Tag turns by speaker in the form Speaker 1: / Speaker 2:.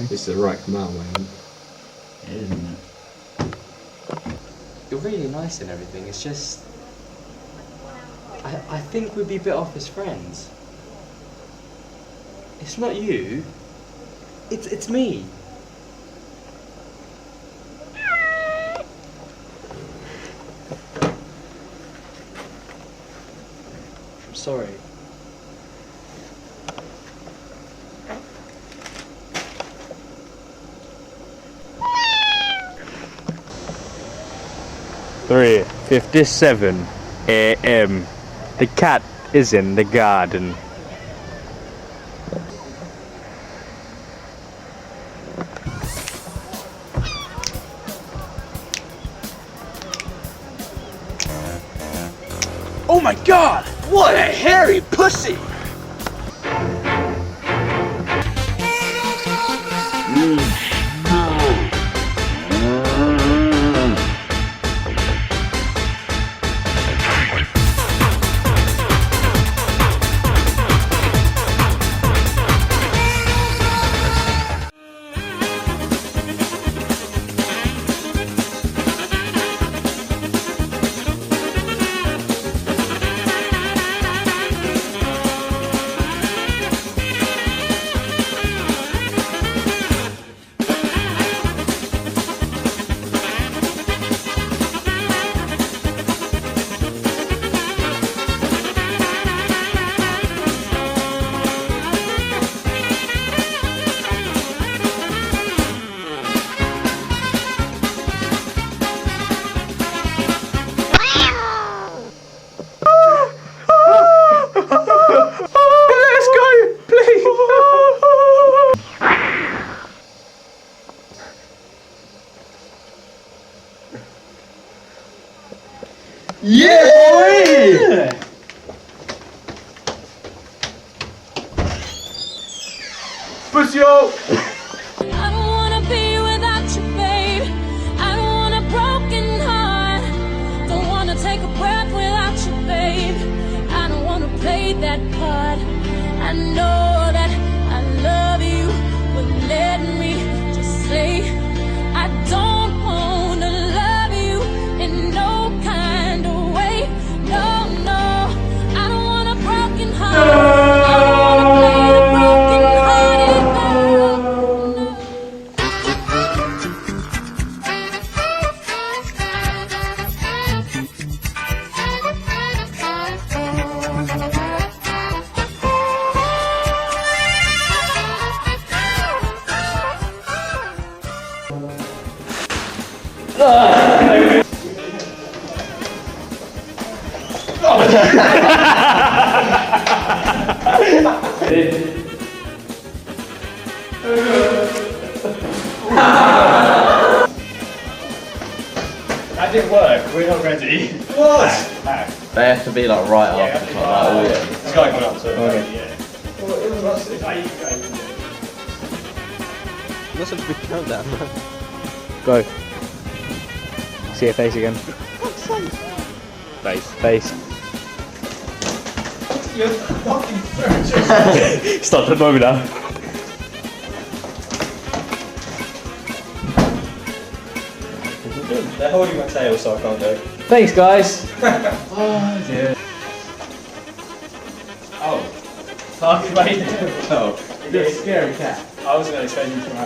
Speaker 1: This is the right command, man.
Speaker 2: It is, isn't it?
Speaker 3: You're really nice and everything, it's just... I think we'd be better off as friends. It's not you. It's me. I'm sorry.
Speaker 4: Three 57 a.m. The cat is in the garden.
Speaker 5: Oh my god! What a hairy pussy!
Speaker 1: Yeah, boy! Pussy up!
Speaker 6: I don't wanna be without you, babe. I don't want a broken heart. Don't wanna take a breath without you, babe. I don't wanna play that part. I know that I love you, but let me just say I don't wanna love you in no kind of way. No, no, I don't want a broken heart. I don't wanna play a broken-hearted girl.
Speaker 4: That didn't work. We're not ready.
Speaker 1: What?
Speaker 2: They have to be like right up. Like, oh yeah.
Speaker 4: This guy got up to it.
Speaker 2: Okay.
Speaker 4: Yeah.
Speaker 5: Must have to be countdown, man.
Speaker 4: Go. See your face again. Face.
Speaker 1: You're fucking
Speaker 4: Stop the moment now.
Speaker 1: They're holding my tail so I can't go.
Speaker 4: Thanks, guys.
Speaker 1: Oh, dear.
Speaker 4: Oh. Fuck, mate.
Speaker 1: Oh.
Speaker 4: You're a scary cat. I wasn't expecting you to come out.